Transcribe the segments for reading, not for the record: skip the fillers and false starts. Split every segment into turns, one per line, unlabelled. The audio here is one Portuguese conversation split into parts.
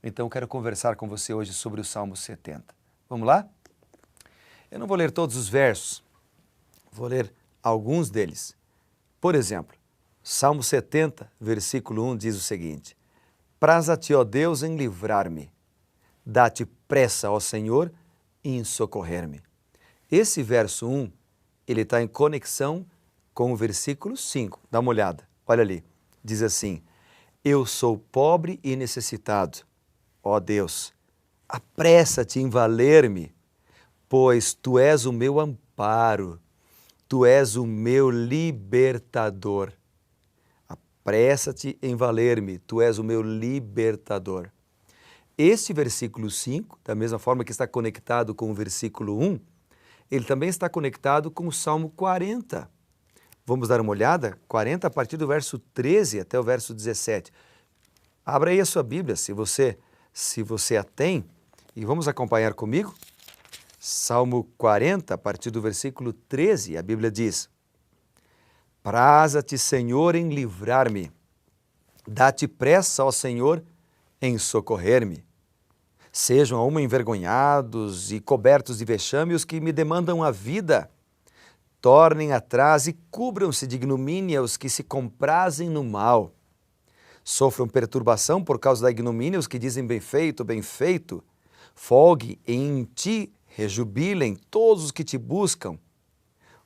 Então eu quero conversar com você hoje sobre o Salmo 70. Vamos lá? Eu não vou ler todos os versos, vou ler alguns deles. Por exemplo, Salmo 70, versículo 1 diz o seguinte: Praza-te, ó Deus, em livrar-me. Dá-te pressa, ó Senhor, em socorrer-me. Esse verso 1, ele está em conexão com o versículo 5. Dá uma olhada, olha ali. Diz assim: Eu sou pobre e necessitado. Ó Deus, apressa-te em valer-me, pois Tu és o meu amparo, Tu és o meu libertador. Apressa-te em valer-me, Tu és o meu libertador. Este versículo 5, da mesma forma que está conectado com o versículo 1, ele também está conectado com o Salmo 40. Vamos dar uma olhada? 40 a partir do verso 13 até o verso 17. Abra aí a sua Bíblia, se você a tem, e vamos acompanhar comigo. Salmo 40, a partir do versículo 13, a Bíblia diz: Praza-te, Senhor, em livrar-me. Dá-te pressa, ó Senhor, em socorrer-me. Sejam a uma envergonhados e cobertos de vexame os que me demandam a vida. Tornem atrás e cubram-se de ignomínia os que se comprazem no mal. Sofram perturbação por causa da ignomínia os que dizem bem feito, bem feito. Folgue em ti, rejubilem todos os que te buscam.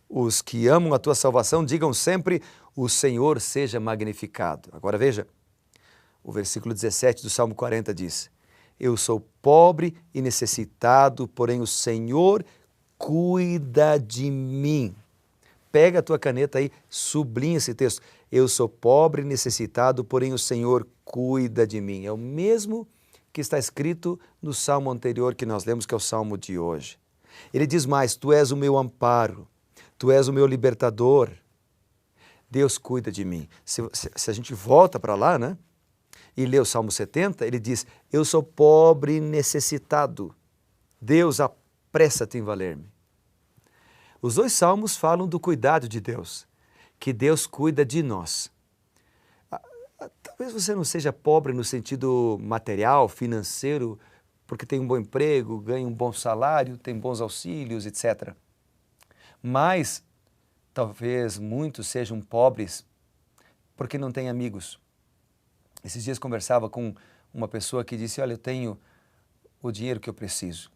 Os que amam a tua salvação digam sempre: o Senhor seja magnificado. Agora veja, o versículo 17 do Salmo 40 diz: Eu sou pobre e necessitado, porém o Senhor cuida de mim. Pega a tua caneta aí, sublinha esse texto. Eu sou pobre e necessitado, porém o Senhor cuida de mim. É o mesmo que está escrito no salmo anterior que nós lemos, que é o salmo de hoje. Ele diz mais: Tu és o meu amparo, Tu és o meu libertador. Deus cuida de mim. Se a gente volta para lá, né? E lê o Salmo 70, ele diz: Eu sou pobre e necessitado. Deus, apressa-te em valer-me. Os dois salmos falam do cuidado de Deus, que Deus cuida de nós. Talvez você não seja pobre no sentido material, financeiro, porque tem um bom emprego, ganha um bom salário, tem bons auxílios, etc. Mas talvez muitos sejam pobres porque não têm amigos. Esses dias conversava com uma pessoa que disse: olha, eu tenho o dinheiro que eu preciso,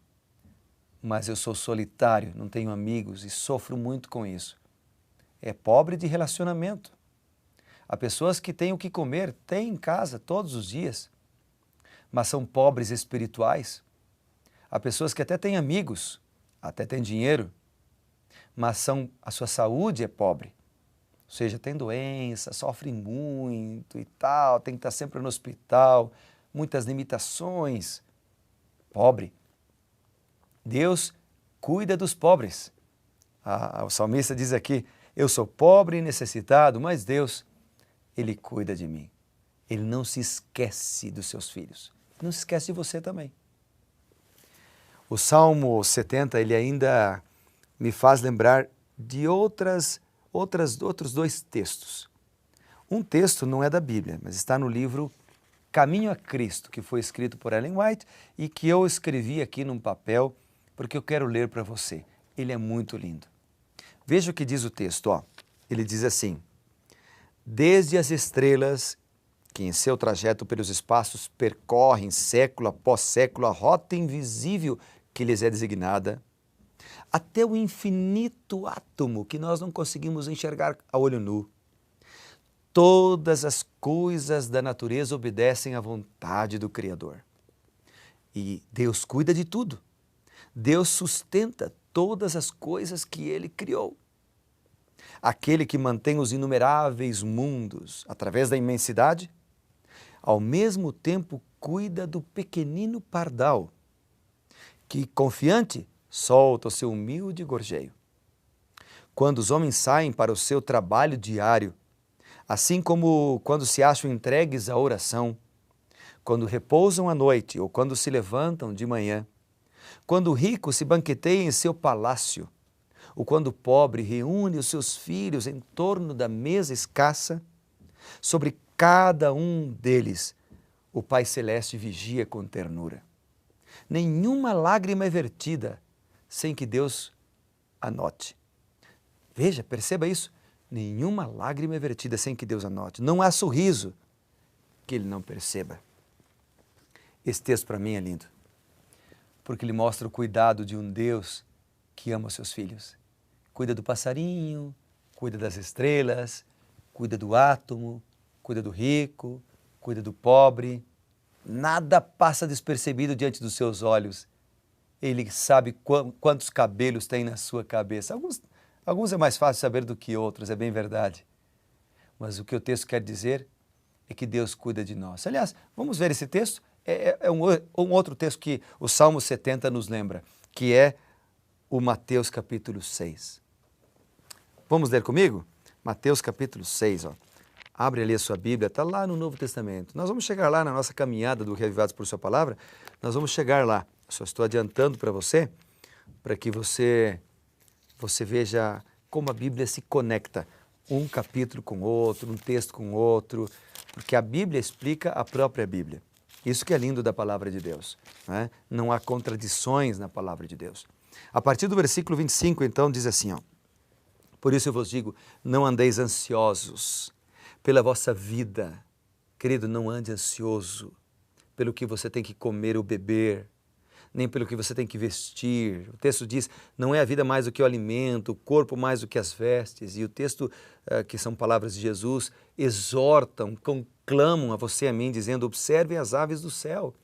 mas eu sou solitário, não tenho amigos e sofro muito com isso. É pobre de relacionamento. Há pessoas que têm o que comer, têm em casa todos os dias, mas são pobres espirituais. Há pessoas que até têm amigos, até têm dinheiro, mas a sua saúde é pobre. Ou seja, tem doença, sofre muito e tal, tem que estar sempre no hospital, muitas limitações. Pobre. Deus cuida dos pobres. O salmista diz aqui: eu sou pobre e necessitado, mas Deus, Ele cuida de mim. Ele não se esquece dos seus filhos. Não se esquece de você também. O Salmo 70, ele ainda me faz lembrar de outros dois textos. Um texto não é da Bíblia, mas está no livro Caminho a Cristo, que foi escrito por Ellen White e que eu escrevi aqui num papel porque eu quero ler para você. Ele é muito lindo. Veja o que diz o texto, ó. Ele diz assim: Desde as estrelas, que em seu trajeto pelos espaços percorrem século após século a rota invisível que lhes é designada, até o infinito átomo que nós não conseguimos enxergar a olho nu, todas as coisas da natureza obedecem à vontade do Criador. E Deus cuida de tudo. Deus sustenta todas as coisas que Ele criou. Aquele que mantém os inumeráveis mundos através da imensidade, ao mesmo tempo cuida do pequenino pardal, que, confiante, solta o seu humilde gorjeio. Quando os homens saem para o seu trabalho diário, assim como quando se acham entregues à oração, quando repousam à noite ou quando se levantam de manhã, quando o rico se banqueteia em seu palácio, ou quando o pobre reúne os seus filhos em torno da mesa escassa, sobre cada um deles o Pai Celeste vigia com ternura. Nenhuma lágrima é vertida sem que Deus anote. Veja, perceba isso. Nenhuma lágrima é vertida sem que Deus anote. Não há sorriso que Ele não perceba. Esse texto para mim é lindo, porque ele mostra o cuidado de um Deus que ama os seus filhos. Cuida do passarinho, cuida das estrelas, cuida do átomo, cuida do rico, cuida do pobre. Nada passa despercebido diante dos seus olhos. Ele sabe quantos cabelos tem na sua cabeça. Alguns é mais fácil saber do que outros, é bem verdade. Mas o que o texto quer dizer é que Deus cuida de nós. Aliás, vamos ver esse texto? É um outro texto que o Salmo 70 nos lembra, que é o Mateus capítulo 6. Vamos ler comigo? Mateus capítulo 6, ó. Abre ali a sua Bíblia, está lá no Novo Testamento. Nós vamos chegar lá na nossa caminhada do Reavivados por Sua Palavra, nós vamos chegar lá. Só estou adiantando para você, para que você veja como a Bíblia se conecta, um capítulo com outro, um texto com outro, porque a Bíblia explica a própria Bíblia. Isso que é lindo da palavra de Deus, né? Não há contradições na palavra de Deus. A partir do versículo 25, então, diz assim, ó, por isso eu vos digo, não andeis ansiosos pela vossa vida. Querido, não ande ansioso pelo que você tem que comer ou beber, nem pelo que você tem que vestir. O texto diz, não é a vida mais do que o alimento, o corpo mais do que as vestes. E o texto, que são palavras de Jesus, exortam, conclamam a você e a mim, dizendo, observem as aves do céu.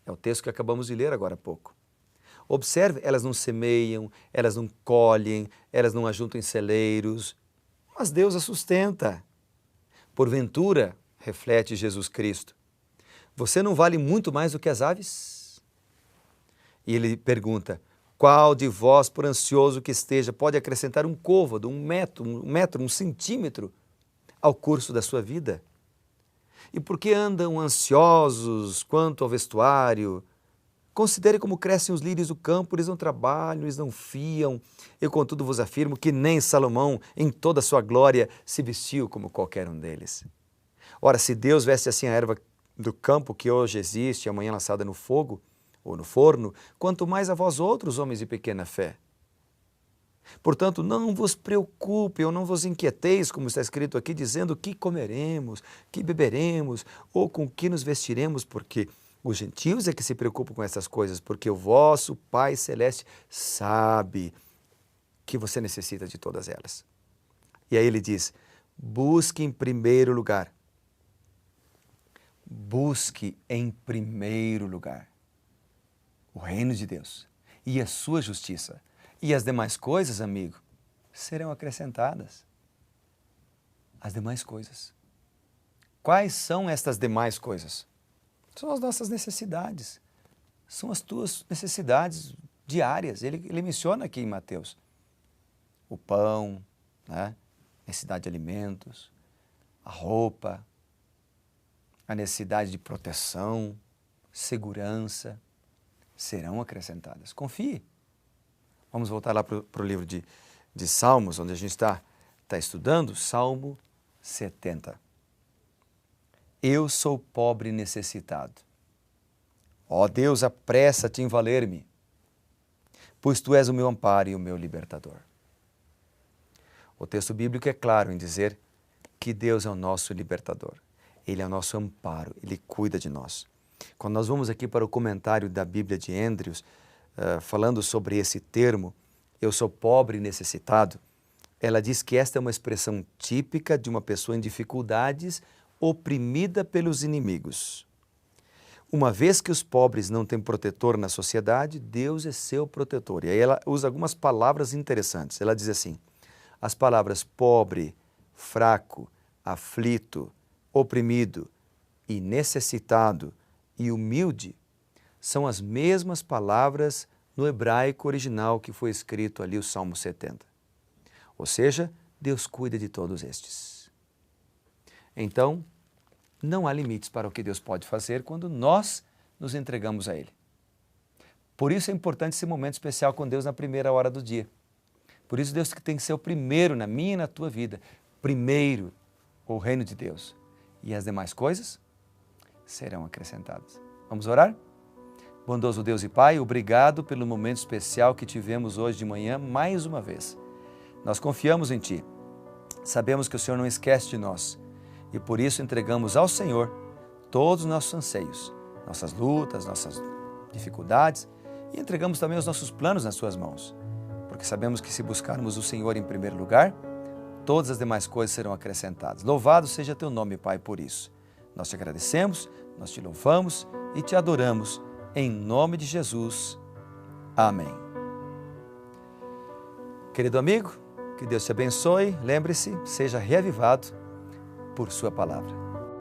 É o texto que acabamos de ler agora há pouco. Observe, elas não semeiam, elas não colhem, elas não ajuntam em celeiros, mas Deus as sustenta. Porventura, reflete Jesus Cristo, você não vale muito mais do que as aves? E ele pergunta, qual de vós, por ansioso que esteja, pode acrescentar um côvado, um metro, um centímetro ao curso da sua vida? E por que andam ansiosos quanto ao vestuário? Considere como crescem os lírios do campo, eles não trabalham, eles não fiam. Eu, contudo, vos afirmo que nem Salomão, em toda a sua glória, se vestiu como qualquer um deles. Ora, se Deus veste assim a erva do campo que hoje existe, e amanhã lançada no fogo ou no forno, quanto mais a vós outros, homens de pequena fé. Portanto, não vos preocupem ou não vos inquieteis, como está escrito aqui, dizendo que comeremos, que beberemos, ou com que nos vestiremos, porque os gentios é que se preocupam com essas coisas, porque o vosso Pai Celeste sabe que você necessita de todas elas. E aí ele diz, busque em primeiro lugar. Busque em primeiro lugar o reino de Deus e a sua justiça. E as demais coisas, amigo, serão acrescentadas. As demais coisas. Quais são estas demais coisas? São as nossas necessidades. São as tuas necessidades diárias. Ele menciona aqui em Mateus. O pão, né? Necessidade de alimentos, a roupa, a necessidade de proteção, segurança, serão acrescentadas. Confie. Vamos voltar lá para o livro de Salmos, onde a gente está estudando, Salmo 70. Eu sou pobre e necessitado. Ó Deus, apressa-te em valer-me, pois Tu és o meu amparo e o meu libertador. O texto bíblico é claro em dizer que Deus é o nosso libertador. Ele é o nosso amparo, Ele cuida de nós. Quando nós vamos aqui para o comentário da Bíblia de Andrews, falando sobre esse termo, eu sou pobre e necessitado, ela diz que esta é uma expressão típica de uma pessoa em dificuldades, oprimida pelos inimigos. Uma vez que os pobres não têm protetor na sociedade, Deus é seu protetor. E aí ela usa algumas palavras interessantes. Ela diz assim, as palavras pobre, fraco, aflito, oprimido e necessitado e humilde são as mesmas palavras no hebraico original que foi escrito ali o Salmo 70. Ou seja, Deus cuida de todos estes. Então, não há limites para o que Deus pode fazer quando nós nos entregamos a Ele. Por isso é importante esse momento especial com Deus na primeira hora do dia. Por isso Deus tem que ser o primeiro na minha e na tua vida. Primeiro, o reino de Deus. E as demais coisas serão acrescentadas. Vamos orar? Bondoso Deus e Pai, obrigado pelo momento especial que tivemos hoje de manhã, mais uma vez. Nós confiamos em Ti. Sabemos que o Senhor não esquece de nós e por isso entregamos ao Senhor todos os nossos anseios, nossas lutas, nossas dificuldades e entregamos também os nossos planos nas Suas mãos, porque sabemos que se buscarmos o Senhor em primeiro lugar, todas as demais coisas serão acrescentadas. Louvado seja Teu nome, Pai, por isso. Nós Te agradecemos, nós Te louvamos e Te adoramos, em nome de Jesus. Amém. Querido amigo, que Deus te abençoe. Lembre-se, seja reavivado por Sua palavra.